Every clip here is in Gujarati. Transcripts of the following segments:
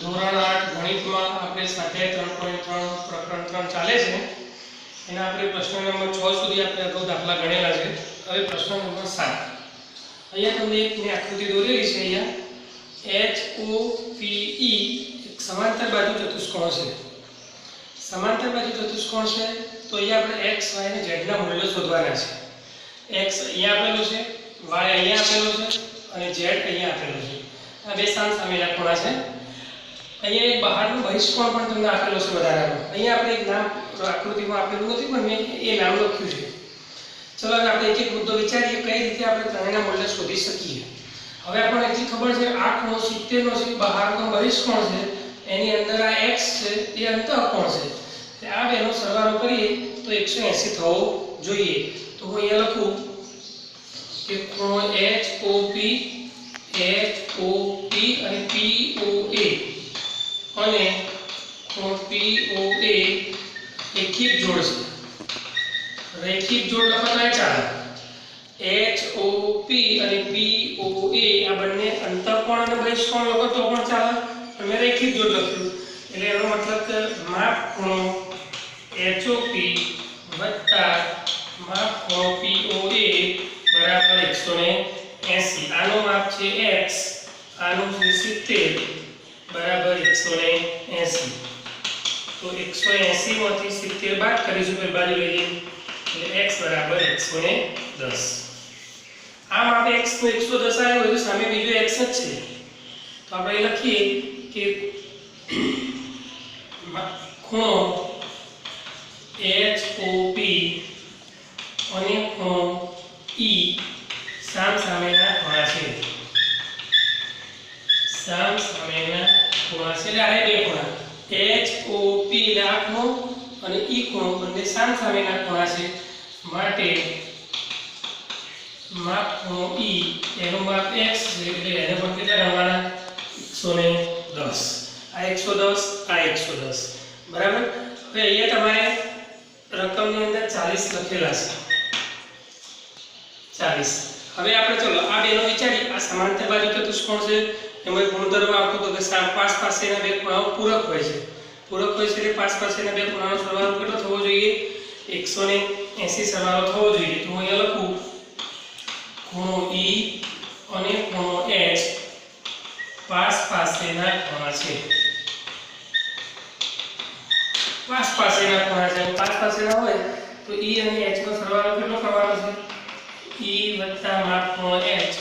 ધોરણ 8 ગણિતમાં આપણે સ્વાધ્યાય 3.3 પ્રકરણ 3 ચાલે છે એના આપણે પ્રશ્ન નંબર 6 સુધી આપણે અગાઉ દાખલા ગણેલા છે. હવે પ્રશ્ન નંબર 7 અહીંયા તમને એક મેં આકૃતિ દોરેલી છે. અહીંયા HOPE એક સમાંતર બાજુ ચતુષ્કોણ છે. સમાંતર બાજુ ચતુષ્કોણ છે તો અહીંયા આપણે x y અને z ના મૂલ્યો શોધવાના છે. x અહીંયા આપેલો છે, y અહીંયા આપેલો છે અને z અહીંયા આપેલો છે. આ બે સામસામેના ખૂણા છે. અહીંયા એક બહારનો બહિષ્કોણ પણ તમને આપેલો છે વધારાનો. અહીંયા આપણે એક નામ આકૃતિમાં આપેલું નથી પણ મેં એ નામ લખ્યું છે. ચલો હવે આપણે એક એક મુદ્દો વિચારીએ કઈ રીતે આપણે ત્રણેયના મૂલ્ય શોધી શકીએ. હવે આપણને એટલી ખબર છે આ ખૂણો 70 નો છે, બહારનો બહિષ્કોણ છે, એની અંદર આ x છે એ અંતઃકોણ છે. એટલે આ બેનો સરવાળો કરીએ તો 180 થવો જોઈએ. તો હું અહીંયા લખું કે ખૂણો HOP અને POA અને ખૂણો POA રેખિક જોડ છે. રેખિક જોડ લખવાના ચાલે. HOP અને POA આ બંને અંતઃકોણ અને બહિષ્કોણ લખો તો પણ ચાલે, પણ મેં રેખિક જોડ લખ્યું એટલે એનો મતલબ કે માપ ખૂણો HOP વત્તા માપ ખૂણો POA બરાબર 180. આનો માપ છે x, આનું છે 70 બરાબર 180. તો 180 માંથી 70 બાદ કરીશું તો બાજુ લઈએ એટલે x બરાબર 110. આમ આપણે x નો 110 આવ્યો તો સામે બીજો x જ છે. તો આપણે લખીએ કે ખૂણો HOP અને ખૂણો E સામસામેના ખૂણા છે. સામસામેના ખૂણા છે એટલે આ બે ખૂણા HOP એટલે આ ખૂણો અને E ખૂણો બંને સામસામેના ખૂણા છે. માટે માપ ખૂણો E એનું માપ x છે એટલે એને પણ કેટલા ગણવાના 110. આ 110 આ 110 બરાબર. હવે અહીંયા તમારે રકમની અંદર 40 લખેલા છે. 40. હવે આપણે ચલો આ બેનો વિચારી. આ સમાંતર બાજુ ચતુષ્કોણ છે એમાં ગુણધર્મ આપતો તો કે પાસ પાસેના બે ખૂણાઓ પૂરક હોય છે. પૂરક હોય છે એટલે પાસ પાસેના બે ખૂણાનો સરવાળો કેટલો થવો જોઈએ? 180 સરવાળો થવો જોઈએ. તો હું અહીંયા લખું ખૂણો E અને ખૂણો H પાસ પાસેના ખૂણા છે. પાસ પાસેના ખૂણા છે. પાસ પાસેના હોય તો E અને H નો સરવાળો કેટલો કરવાનો છે? E વત્તા માપ ખૂણો H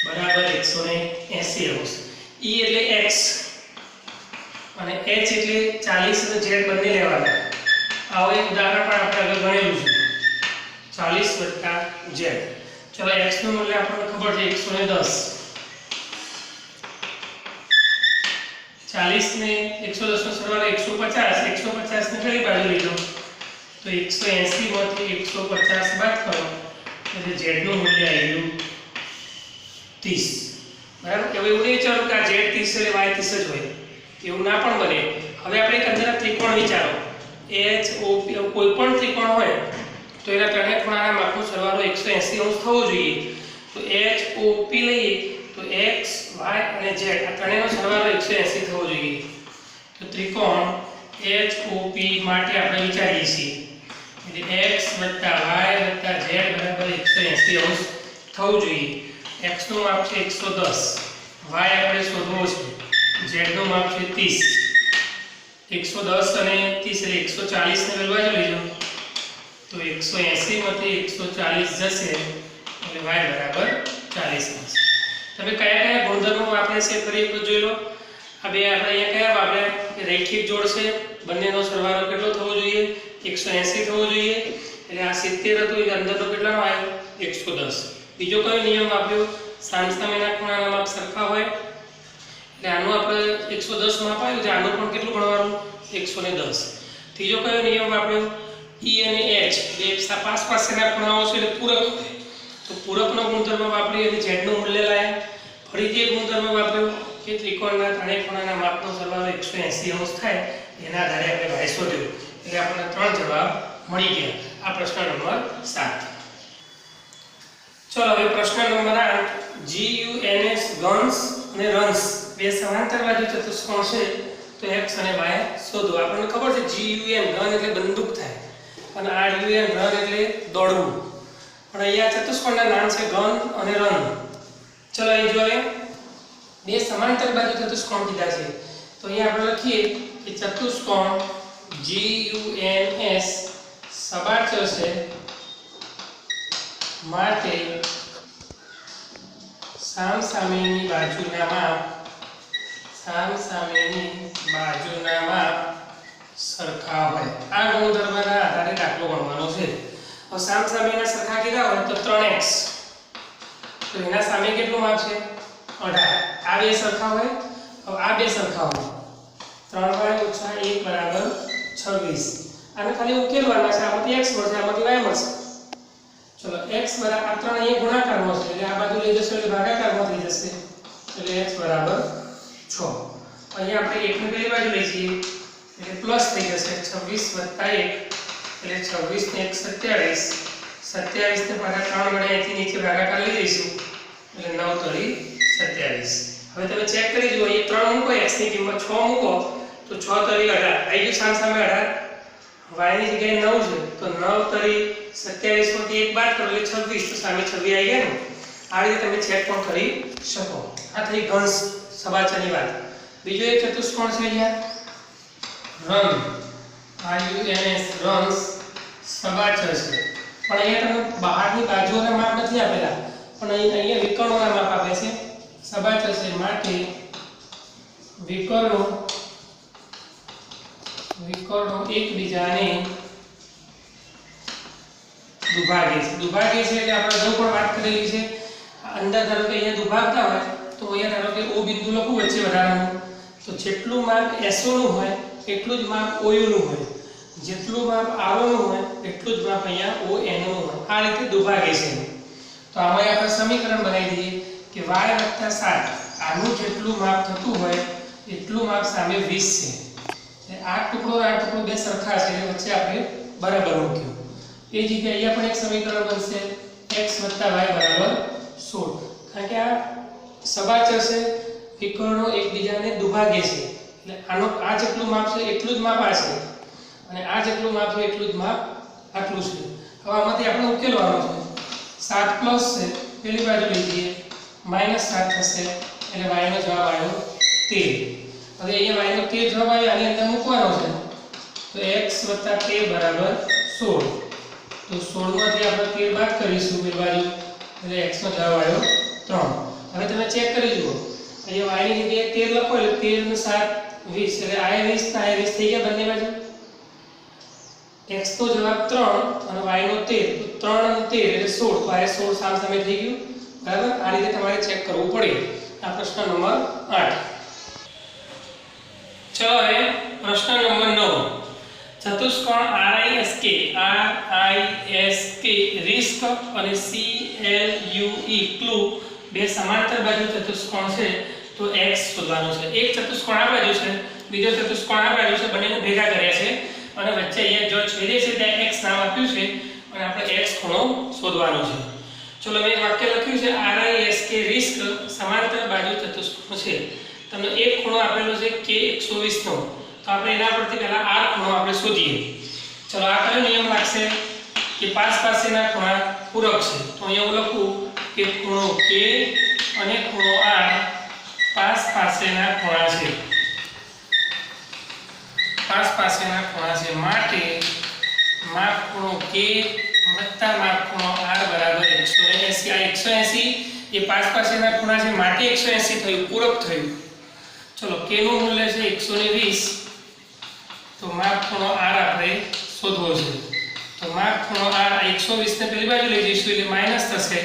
બરાબર 180 આવશે. E એટલે x અને H એટલે 40 અને z બંને લેવાના. આવો એક ઉદાહરણ પણ આપણે આગળ ગણેલું છે. 40 વત્તા z. ચલો x નું મૂલ્ય આપણને ખબર છે 110. 40 ને 110 નો સરવાળો 150. 150 ને કઈ બાજુ લીધો તો 180 માંથી 150 બાદ કરો એટલે z નું મૂલ્ય આવ્યું 30. બરાબર. હવે એવું નહીં વિચારો કે આ z 30 એટલે y 30 જ હોય, એવું ના પણ બને. હવે આપણે એક અંદર ત્રિકોણ વિચારો. HOP કોઈ પણ ત્રિકોણ હોય તો એના ત્રણેય ખૂણાના માપનો સરવાળો 180 અંશ થવો જોઈએ. તો HOP લઈએ તો x y અને z આ ત્રણેયનો સરવાળો 180 થવો જોઈએ. તો ત્રિકોણ HOP માટે આપણે વિચારીએ છીએ એટલે x y z બરાબર 180 અંશ થવું જોઈએ. x નું માપ છે 110, y આપણે શોધવો છે, z નું માપ છે 30. 110 અને 30 એટલે 140 ને બાજુ લઈ જાઓ તો 180 માંથી 140 જશે એટલે y બરાબર 40 થશે. તમે કયા કયા ગુણધર્મો વાપરે છે ફરી એકવાર જોઈ લો. આ બે આપણે અહીંયા કયા વાપરે? રેખિક જોડ છે, બંનેનો સરવાળો કેટલો થવો જોઈએ? 180 થવો જોઈએ. એટલે આ 70 હતું એટલે અંદરનો કેટલાનો આવ્યો? 110. બીજો કયો નિયમ આપ્યો? સામસામેના ખૂણાના માપ સરખા હોય એટલે આનું આપણે 110 માપ આવ્યું છે, આનું પણ કેટલું ગણવાનું? 110. ત્રીજો કયો નિયમ વાપર્યો? E અને H બે પાસ પાસેના ખૂણાઓ છે એટલે પૂરક હોય તો પૂરકનો ગુણધર્મ વાપરી અને z નું મૂલ્ય લાયા. ફરીથી એક ગુણધર્મ વાપર્યો કે ત્રિકોણના ત્રણેય ખૂણાના માપનો સરવાળો 180 અંશ થાય એના આધારે આપણે y શોધ્યો એટલે આપણને ત્રણ જવાબ મળી ગયા. આ પ્રશ્ન નંબર 7. ચલો હવે પ્રશ્ન નંબર 8 GUNS ગન્સ અને રન્સ બે સમાંતર બાજુ ચતુષ્કોણ છે તો x અને y શોધો. આપણને ખબર છે GUN ગન એટલે બંદૂક થાય અને RUN રન એટલે દોડવું, પણ અહીંયા ચતુષ્કોણના નામ છે ગન અને રન. ચલો અહીં જોઈએ બે સમાંતર બાજુ ચતુષ્કોણ કીધા છે તો અહીંયા આપણે લખીએ કે ચતુષ્કોણ GUNS સબાચર છે માટે સામસામેની બાજુના માપ સરખા હોય. આ ગુણધર્મના આધારે દાખલો ગણવાનો છે. હવે સામસામેના સરખા કીધા હોય તો 3x તો એના સામે કેટલું માપ છે 18. આ બે સરખા હોય, હવે આ બે સરખા હોય 3y - 1 બરાબર 26. આને ખાલી ઉકેલવાના છે. આમાંથી x મળશે, આમાંથી y મળશે. ચલો x બરાબર આ ત્રણ અહીંયા ગુણાકારમાં છે એટલે આ બાજુ લઈ જશો એટલે ભાગાકારમાં થઈ જશે એટલે x બરાબર 6. અહીંયા આપણે 1 ની પેલી બાજુ લઈ જઈએ એટલે પ્લસ થઈ જશે 26 + 1 એટલે 26 ને 1 27. 27 ને પાછા 3 વડે અહીંથી નીચે ભાગાકાર લઈ જઈશું એટલે 9 તરી 27. હવે તમે ચેક કરી જુઓ એ 3 મૂકો x ની કિંમત 6 મૂકો તો 6 તરી 18 આવી ગયું સામસામે 18. y ની જગ્યાએ 9 છે તો 9 તરી 27 માંથી 1 બાદ કરો એટલે 26 તો સામે 26 આવી ગયા ને. આ રીતે તમે ચેક પણ કરી શકો. આ થઈ ઘન સબાચરની વાત. બીજો એક ચતુષ્કોણ છે અહીંયા રન RUNS રન સબાચર છે, પણ અહીંયા તમે બહારની બાજુઓના માપ નથી આપેલા પણ અહીંયા વિકર્ણોના માપ આપે છે. સબાચર છે માટે વિકર્ણો એકબીજાને દુભાગે છે. દુભાગે છે એટલે આપણે જો પણ વાત કરેલી છે અંદર ધારો કે અહીંયા દુભાગતા હોય તો અહીંયા ધારો કે O બિંદુ લખું વચ્ચે વધારાનું તો જેટલું માપ SO નું હોય એટલું જ માપ OU નું હોય, જેટલું માપ RO નું હોય એટલું જ માપ અહીંયા ON નું હોય. આ રીતે દુભાગે છે. તો આમાં આપણે સમીકરણ બનાવી દઈએ કે y + 7 આનું જેટલું માપ થતું હોય એટલું માપ સામે 20 છે. આ ટુકડો આ ટુકડો બે સરખા છે એટલે વચ્ચે આપણે બરાબર મૂક્યું. એ જ રીતે અહીંયા પણ એક સમીકરણ બનશે x + y = 16. કારણ કે આ સબાચર છે, વિકર્ણો એકબીજાને દુભાગે છે એટલે આનો આ જેટલું માપ છે એટલું જ માપ આ છે અને આ જેટલું માપ છે એટલું જ માપ આટલું છે. હવે આમાંથી આપણે ઉકેલવાનો છે. 7 પ્લસ છે પેલી બાજુ લઈ જઈએ -7 થશે એટલે y નો જવાબ આવ્યો 13. હવે અહીંયા y નો 13 જવાબ આવ્યો આની અંદર મૂકવાનો છે તો x + 13 બરાબર 16. તો 16 માંથી આપણે 13 બાદ કરીશું પેલી બાજુ એટલે x નો જવાબ આવ્યો 3. હવે તમે ચેક કરી જુઓ અહીંયા y ની જગ્યાએ 13 લખો એટલે 13 * 7 20 એટલે આ 20 ના 20 થઈ ગયા બંને બાજુ. x નો જવાબ 3 અને y નો 13 તો 3 અને 13 એટલે 16 તો આ 16 સામસામે થઈ ગયું બરાબર. આ રીતે તમારે ચેક કરવું પડે. આ પ્રશ્ન નંબર 8. ચલો હવે પ્રશ્ન નંબર 9. ચતુષ્કોણ RISK રિસ્ક અને CLUE ક્લુ બે સમાંતર બાજુ ચતુષ્કોણ છે તો x શોધવાનું છે. એક ચતુષ્કોણ આ બાજુ છે, બીજો ચતુષ્કોણ આ બાજુ છે, બંનેને ભેગા કર્યા છે અને વચ્ચે અહીંયા જો છેદે છે ત્યાં x નામ આપ્યું છે અને આપણે x ખૂણો શોધવાનો છે. ચલો મેં વાક્ય લખ્યું છે RISK રિસ્ક સમાંતર બાજુ ચતુષ્કોણ છે. તમને એક ખૂણો આપેલો છે k 120 નો તો આપણે એના પરથી પહેલા r ખૂણો આપણે શોધીએ. ચલો આ કયો નિયમ લાગશે કે પાસ પાસેના ખૂણા પૂરક છે. તો અહીંયા હું લખું કે ખૂણો k અને ખૂણો r પાસ પાસેના ખૂણા છે. પાસ પાસેના ખૂણા છે માટે માપ ખૂણો k વત્તા માપ ખૂણો r બરાબર 180. આ 180 એ પાસ પાસેના ખૂણા છે માટે 180 થયું, પૂરક થયું. ચલો k નું મૂલ્ય છે 120 તો માપ ખૂણો r આપણે શોધવો છે. તો માપ ખૂણો r 120 ને પેલી બાજુ લઈ જઈશું એટલે માઈનસ થશે.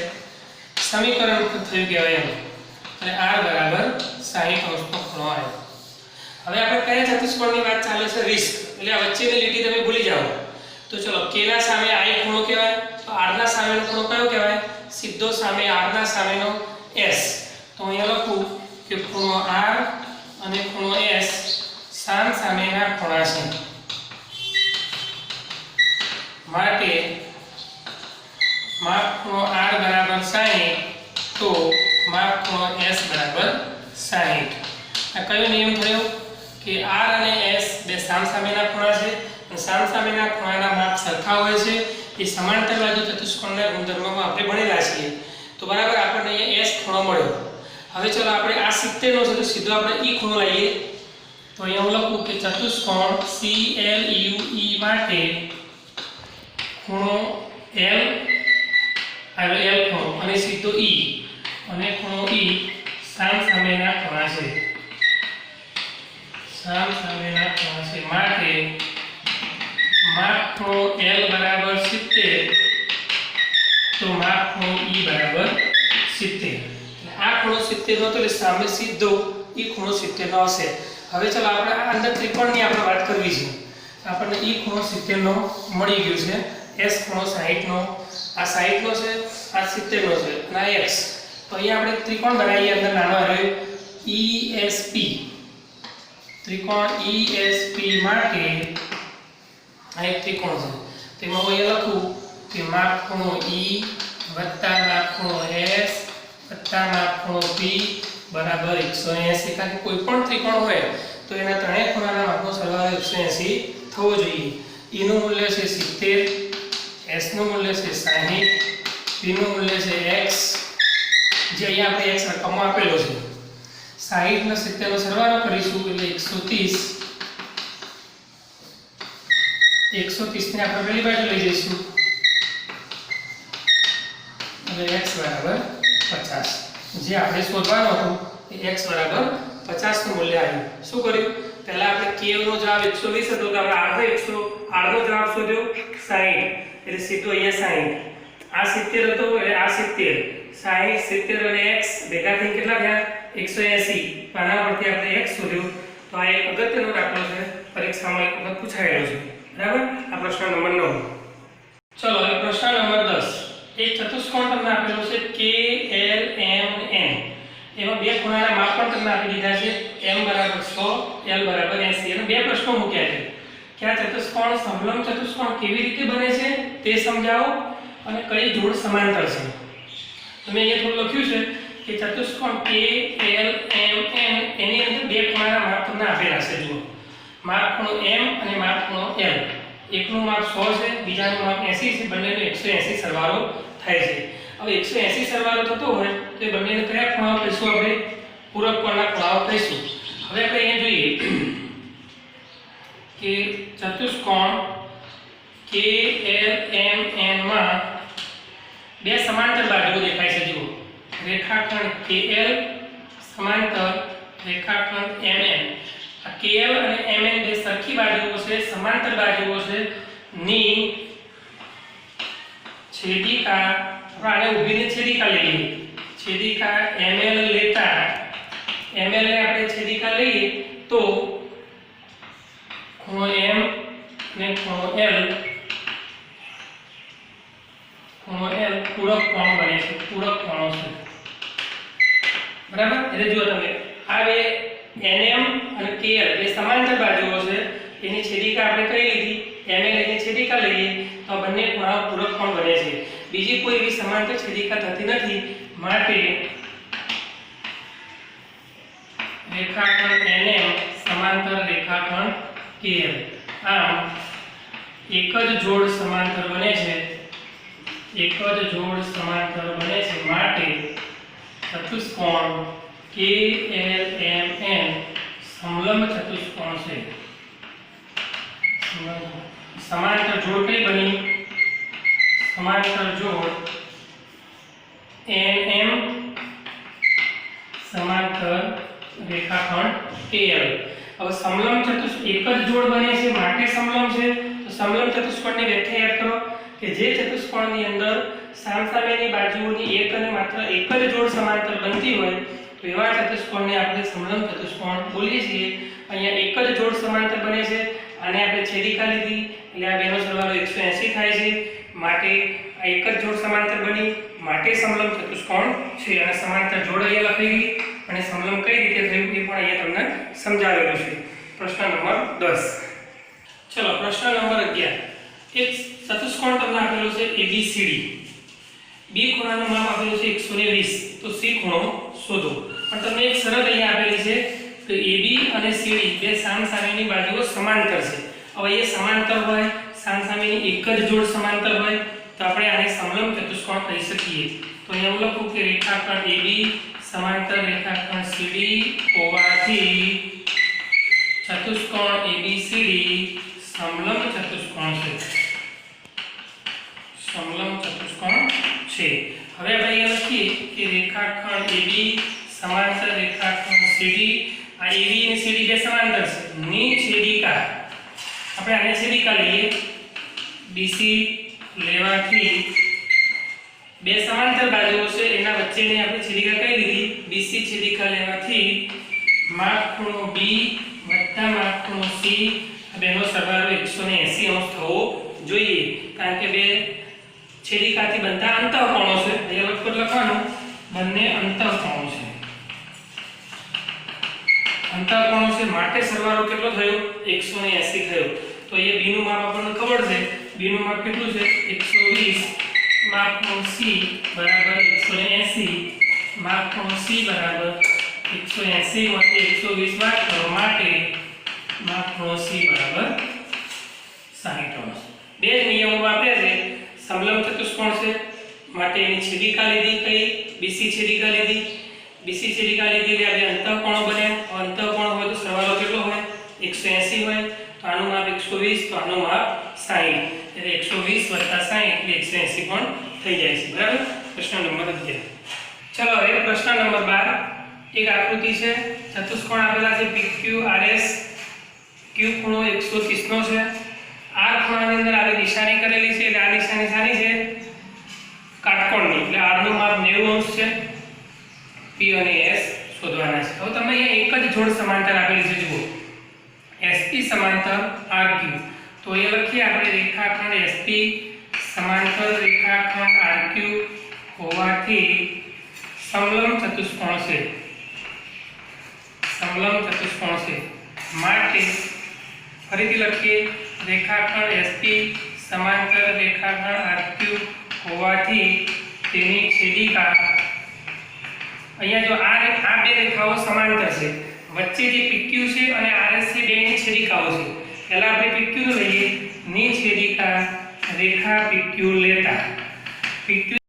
સમીકરણ થયું કહેવાય એમ અને r બરાબર 60 અંશનો ખૂણો આવ્યો. હવે આપણે કયા ચતુષ્કોણની વાત ચાલે છે રિસ્ક એટલે આ વચ્ચેની લીટી તમે ભૂલી જાઓ. તો ચલો k ના સામે i ખૂણો કહેવાય તો r ના સામેનો ખૂણો કયો કહેવાય? સીધો સામે r ના સામેનો s. તો અહીંયા લખું કે ખૂણો r અને ખૂણો s સામેના ખૂણા છે માટે માપ ખૂણો r બરાબર 60 તો માપ ખૂણો s બરાબર 60. એમ થયો કે r અને s બે સામસામેના ખૂણા છે અને સામસામેના ખૂણાના માપ સરખા હોય છે એ સમાંતર બાજુ ચતુષ્કોણના ગુણધર્મમાં આપણે ભણેલા છીએ તો બરાબર આપણને અહીંયા s ખૂણો મળ્યો હવે ચલો આપણે આ 70 નો છે તો સીધો આપણે e ખૂણો લઈએ તો અહીંયા હું લખું કે ચતુષ્કોણ CLUE માટે ખૂણો L આવે L ખૂણો અને સીધો E અને ખૂણો E સામસામેના ખૂણા છે સામસામેના ખૂણા છે માટે માપ ખૂણો L બરાબર 70 તો માપ ખૂણો E બરાબર 70 આ ખૂણો 70 નો તો એટલે સામે સીધો E ખૂણો 70 નો હશે હવે ચાલો આપણે આ અંદર ત્રિકોણની આપણે વાત કરવી છે આપણને E ખૂણો 70 નો મળી ગયો છે S ખૂણો 60 નો આ 60 નો છે આ 70 નો છે અને આ x તો અહીંયા આપણે ત્રિકોણ બનાવીએ અંદર નાનો રહ્યો ESP ત્રિકોણ ESP માટે આ એક ત્રિકોણ છે તેમાં હું અહીંયા લખું કે માપ ખૂણો E વત્તા માપ ખૂણો S વત્તા માપ ખૂણો P બરાબર 180 કારણ કે કોઈ પણ ત્રિકોણ હોય તો એના ત્રણેય ખૂણાના માપનો સરવાળો 180 થવો જોઈએ E નું મૂલ્ય છે 70 S નું મૂલ્ય છે 60 P નું મૂલ્ય છે x જે અહીંયા આપણે x રકમમાં આપેલો છે 60 ને 70 નો સરવાળો કરીશું એટલે 130 ને આપણે પેલી બાજુ લઈ જઈશું એટલે x બરાબર 50 જે આપણે શોધવાનું હતું એ x બરાબર 50 નું મૂલ્ય આવ્યું શું કર્યું પહેલા આપણે k નો જવાબ 120 હતો તો આપણે આડો જવાબ શોધ્યો 60 એટલે સીધો અહીંયા 60 આ 70 હતો એટલે આ 70 60 70 અને x ભેગા થઈને કેટલા થયા 180 આના પરથી આપણે x શોધ્યો તો આ એક અગત્યનો દાખલો છે પરીક્ષામાં એક વખત પૂછાયેલો છે બરાબર આ પ્રશ્ન નંબર 9 ચલો હવે પ્રશ્ન નંબર 10 એક ચતુષ્કોણ તમને આપેલો છે KLMN એમાં બે ખૂણાના માપ પણ તમને આપી દીધા છે m બરાબર 100 l બરાબર 80 અને બે પ્રશ્નો મૂક્યા છે કે આ ચતુષ્કોણ સમલંબ ચતુષ્કોણ કેવી રીતે બને છે તે સમજાવો અને કઈ જોડ સમાંતર છે તમે અહીંયા થોડું લખ્યું છે કે ચતુષ્કોણ KLMN એની અંદર બે ખૂણાના માપ તમને આપેલા છે જુઓ માપ ખૂણો m અને માપ ખૂણો l એકનું માપ 100 છે બીજાનું માપ 80 છે બંનેનો 180 સરવાળો થાય છે હવે 180 સરવાળો થતો હોય તો એ બંનેને કયા ખૂણાઓ કહીશું આપણે પૂરક કોણના ખૂણાઓ કહીશું હવે આપણે અહીંયા જોઈએ કે ચતુષ્કોણ KLMN માં બે સમાંતર બાજુઓ દેખાય છે જુઓ રેખાખંડ KL સમાંતર રેખાખંડ MN આ KL અને MN બે સરખી બાજુઓ છે સમાંતર બાજુઓ છે ની છેદિકા આપણે ઊભીને છેદિકા લઈએ છેદિકા ML લેતા ML ને આપણે છેદિકા લઈએ તો ખૂણો M ને ખૂણો L પૂરક કોણ બને છે પૂરક કોણો છે બરાબર એટલે જુઓ તમે આ બે NM અને KL બે સમાંતર બાજુઓ છે એની છેદિકા આપણે કઈ લીધી ML એની છેદિકા લઈએ તો બંને ખૂણા પૂરક કોણ બને છે બીજી કોઈ એવી સમાંતર છેદિકા થતી નથી માટે રેખાખંડ NM સમાંતર રેખાખંડ KL આમ એક જ જોડ સમાંતર બને છે એક જ જોડ સમાંતર બને છે માટે ચતુષ્કોણ KLMN સમલંબ ચતુષ્કોણ છે સમાંતર જોડ કઈ બની સમાંતર જોડ NM સમાંતર રેખાખંડ KL હવે સમલંબ ચતુષ્કોણ એક જ જોડ બને છે માટે સમલંબ છે તો સમલંબ ચતુષ્કોણની વ્યાખ્યા યાદ કરો કે જે ચતુષ્કોણની અંદર સામસામેની બાજુઓની એક અને માત્ર એક જ જોડ સમાંતર બનતી હોય તો એવા ચતુષ્કોણને આપણે સમલંબ ચતુષ્કોણ બોલીએ છીએ અહીંયા એક જ જોડ સમાંતર બને છે આને આપણે છેદિકા લીધી એટલે આ બેનો સરવાળો 180 થાય છે માટે આ એક જ જોડ સમાંતર બની માટે સમલંબ ચતુષ્કોણ છે અને સમાંતર જોડ અહીંયા લખેલી અને સમલંબ કઈ રીતે થયું એ પણ અહીંયા તમને સમજાવેલું છે પ્રશ્ન નંબર 10 ચલો પ્રશ્ન નંબર 11 એક ચતુષ્કોણ તમને આપેલો છે ABCD બી ખૂણાનું માપ આપેલું છે 120 તો સી ખૂણો શોધો પણ તમને એક શરત અહીંયા આપેલી છે તો AB અને CD બે સામસામેની બાજુઓ સમાંતર છે. હવે એ સમાંતર હોય, સામસામેની એક જ જોડ સમાંતર હોય તો આપણે આને સમલંબ ચતુષ્કોણ કહી શકીએ. તો એવું લખું કે રેખાખંડ AB સમાંતર રેખાખંડ CD હોવાથી ચતુષ્કોણ ABCD સમલંબ ચતુષ્કોણ છે. સમલંબ ચતુષ્કોણ છે. હવે આપણે એ લખીએ કે રેખાખંડ AB સમાંતર રેખાખંડ CD, આ AB અને CD બે સમાંતર છે. ની છેદિકા આપણે આને છેદિકા લઈએ BC લેવાથી બે સમાંતર બાજુઓ છે એના વચ્ચેની આપણે છેદિકા કઈ લીધી BC છેદિકા લેવાથી માપ ખૂણો B વત્તા માપ ખૂણો C આ બેનો સરવાળો 180 અંશ થવો જોઈએ, કારણ કે બે છેદિકાથી બનતા અંતઃકોણો છે. અહીંયા લખવાનું બંને અંતઃકોણો છે. અંતઃકોણો છે માટે સરવાળો કેટલો થયો 180 થયો. તો એ B નું માપ આપણને ખબર છે. B નું માપ કેટલું છે 120, માપ ખૂણો C બરાબર 180, માપ ખૂણો C બરાબર 180 માંથી 120 બાદ કરો માટે માપ ખૂણો C બરાબર 60 અંશ. બે જ નિયમો વાપર્યા છે. સમલંબ ચતુષ્કોણ છે માટે એની છેદિકા લીધી કઈ BC છેદિકા લીધી, BC છેદિકા લીધી એટલે આપણે અંતઃકોણો બન્યા. અંતઃકોણ હોય તો સરવાળો કેટલો હોય 180 હોય. તો આનું માપ 120 તો આનું માપ 60 એટલે 120 વત્તા 60 એટલે 180 કોણ થઈ જાય છે. બરાબર. પ્રશ્ન નંબર 11. ચલો હવે પ્રશ્ન નંબર 12. એક આકૃતિ છે. ચતુષ્કોણ આપેલા છે PQRS. Q ખૂણો 130 નો છે. R ખૂણાની અંદર આવી નિશાની કરેલી છે એટલે આ નિશાની સાની છે કાટકોણની, એટલે R નું માપ 90 અંશ છે. P અને S શોધવાના છે. હવે તમે અહીંયા એક જ જોડ સમાંતર આપેલી છે જુઓ SP સમાંતર RQ. તો એ લખીએ આપણે રેખાખંડ SP સમાંતર રેખાખંડ RQ હોવાથી સમલંબ ચતુષ્કોણ છે. સમલંબ ચતુષ્કોણ છે માટે ફરીથી લખીએ રેખાખંડ SP સમાંતર રેખાખંડ RQ હોવાથી તેની છેદિકા અહીંયા જો આ બે રેખાઓ સમાંતર છે, વચ્ચે જે PQ છે અને RS છે બેની છેદિકાઓ છે. પહેલા આપણે PQ લઈએ, ની છેદિકા રેખા PQ લેતા PQ